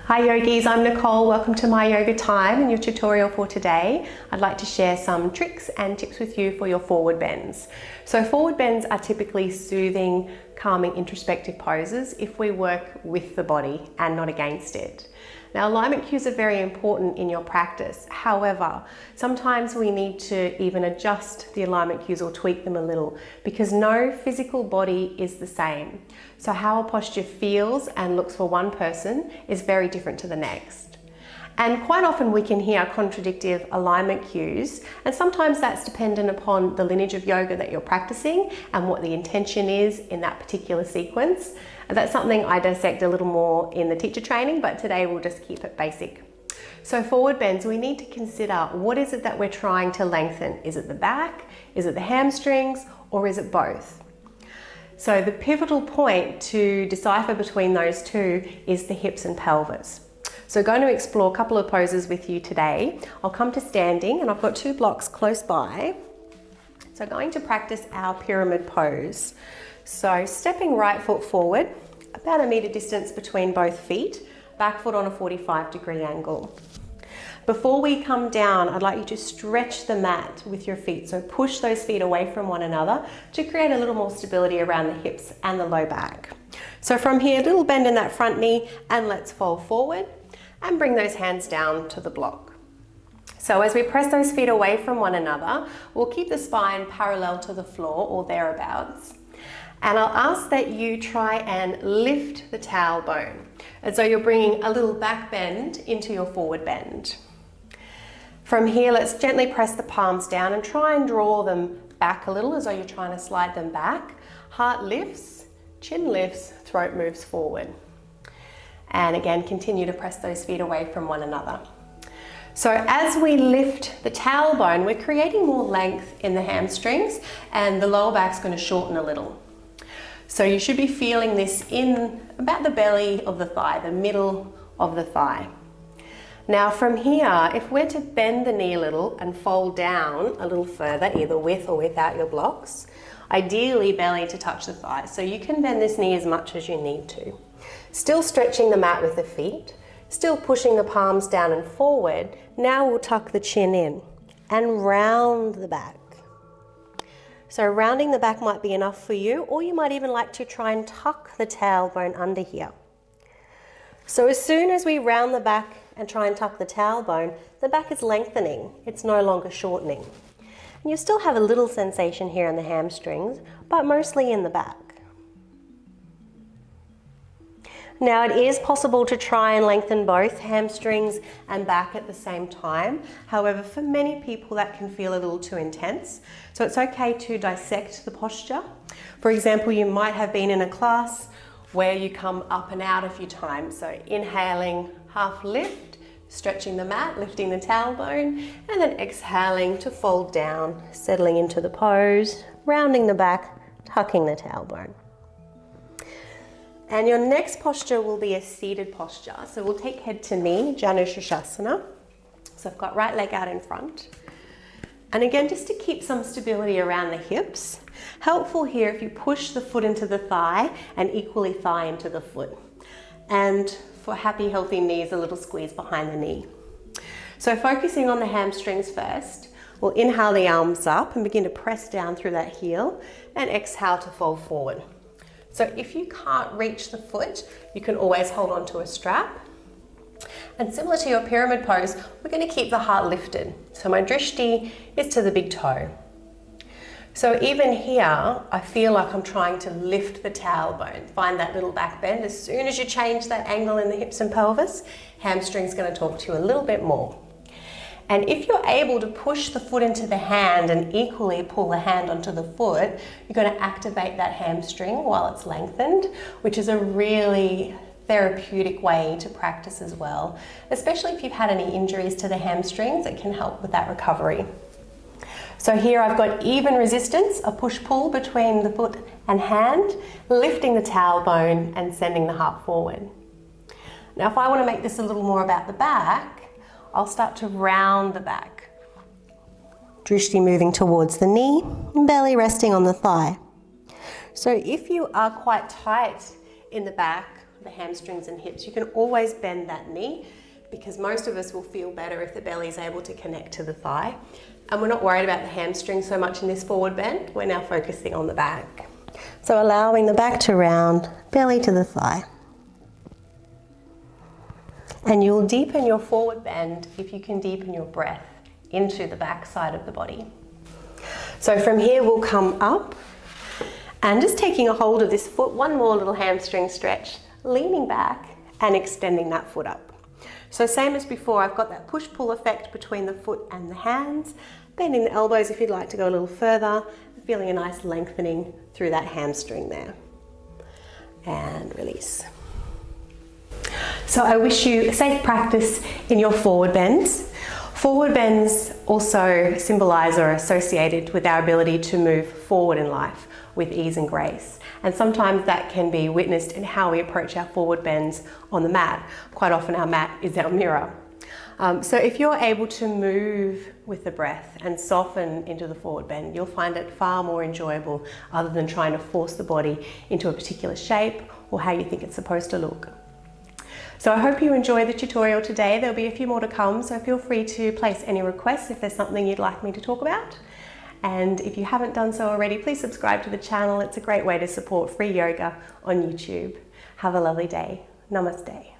Hi yogis, I'm Nicole. Welcome to my yoga time. In your tutorial for today, I'd like to share some tricks and tips with you for your forward bends. So forward bends are typically soothing, calming, introspective poses if we work with the body and not against it. Now, alignment cues are very important in your practice. However, sometimes we need to even adjust the alignment cues or tweak them a little because no physical body is the same. So how a posture feels and looks for one person is very different to the next. And quite often we can hear contradictory alignment cues, and sometimes that's dependent upon the lineage of yoga that you're practicing and what the intention is in that particular sequence. And that's something I dissect a little more in the teacher training, but today we'll just keep it basic. So forward bends, we need to consider what is it that we're trying to lengthen. Is it the back? Is it the hamstrings? Or is it both? So the pivotal point to decipher between those two is the hips and pelvis. So I'm going to explore a couple of poses with you today. I'll come to standing and I've got two blocks close by. So going to practice our pyramid pose. So stepping right foot forward, about 1 meter distance between both feet, back foot on a 45-degree angle. Before we come down, I'd like you to stretch the mat with your feet. So push those feet away from one another to create a little more stability around the hips and the low back. So from here, a little bend in that front knee and let's fall forward and bring those hands down to the block. So as we press those feet away from one another, we'll keep the spine parallel to the floor or thereabouts. And I'll ask that you try and lift the tailbone as though you're bringing a little back bend into your forward bend. From here, let's gently press the palms down and try and draw them back a little as though you're trying to slide them back. Heart lifts, chin lifts, throat moves forward. And again, continue to press those feet away from one another. So as we lift the tailbone, we're creating more length in the hamstrings and the lower back's going to shorten a little. So you should be feeling this in about the belly of the thigh, the middle of the thigh. Now from here, if we're to bend the knee a little and fold down a little further, either with or without your blocks, ideally belly to touch the thigh. So you can bend this knee as much as you need to. Still stretching the mat with the feet, still pushing the palms down and forward. Now we'll tuck the chin in and round the back. So rounding the back might be enough for you, or you might even like to try and tuck the tailbone under here. So as soon as we round the back and try and tuck the tailbone, the back is lengthening, it's no longer shortening. And you still have a little sensation here in the hamstrings, but mostly in the back. Now it is possible to try and lengthen both hamstrings and back at the same time. However, for many people that can feel a little too intense. So it's okay to dissect the posture. For example, you might have been in a class where you come up and out a few times. So inhaling, half lift, stretching the mat, lifting the tailbone, and then exhaling to fold down, settling into the pose, rounding the back, tucking the tailbone. And your next posture will be a seated posture. So we'll take head to knee, Janu Shirshasana. So I've got right leg out in front. And again, just to keep some stability around the hips. Helpful here if you push the foot into the thigh and equally thigh into the foot. And for happy, healthy knees, a little squeeze behind the knee. So focusing on the hamstrings first, we'll inhale the arms up and begin to press down through that heel and exhale to fold forward. So if you can't reach the foot, you can always hold on to a strap. And similar to your pyramid pose, we're going to keep the heart lifted. So my drishti is to the big toe. So even here, I feel like I'm trying to lift the tailbone. Find that little back bend. As soon as you change that angle in the hips and pelvis, hamstring's going to talk to you a little bit more. And if you're able to push the foot into the hand and equally pull the hand onto the foot, you're going to activate that hamstring while it's lengthened, which is a really therapeutic way to practice as well, especially if you've had any injuries to the hamstrings. It can help with that recovery. So here I've got even resistance, a push-pull between the foot and hand, lifting the tailbone and sending the heart forward. Now if I want to make this a little more about the back, I'll start to round the back. Drishti moving towards the knee, belly resting on the thigh. So if you are quite tight in the back, the hamstrings and hips. You can always bend that knee because most of us will feel better if the belly is able to connect to the thigh. And we're not worried about the hamstring so much in this forward bend. We're now focusing on the back. So allowing the back to round, belly to the thigh. And you'll deepen your forward bend if you can deepen your breath into the back side of the body. So from here we'll come up and just taking a hold of this foot, one more little hamstring stretch, leaning back and extending that foot up. So same as before, I've got that push-pull effect between the foot and the hands, bending the elbows if you'd like to go a little further, feeling a nice lengthening through that hamstring there. And release. So I wish you a safe practice in your forward bends. Forward bends also symbolise or are associated with our ability to move forward in life with ease and grace. And sometimes that can be witnessed in how we approach our forward bends on the mat. Quite often our mat is our mirror. So if you're able to move with the breath and soften into the forward bend, you'll find it far more enjoyable other than trying to force the body into a particular shape or how you think it's supposed to look. So I hope you enjoyed the tutorial today. There'll be a few more to come, so feel free to place any requests if there's something you'd like me to talk about. And if you haven't done so already, please subscribe to the channel. It's a great way to support free yoga on YouTube. Have a lovely day. Namaste.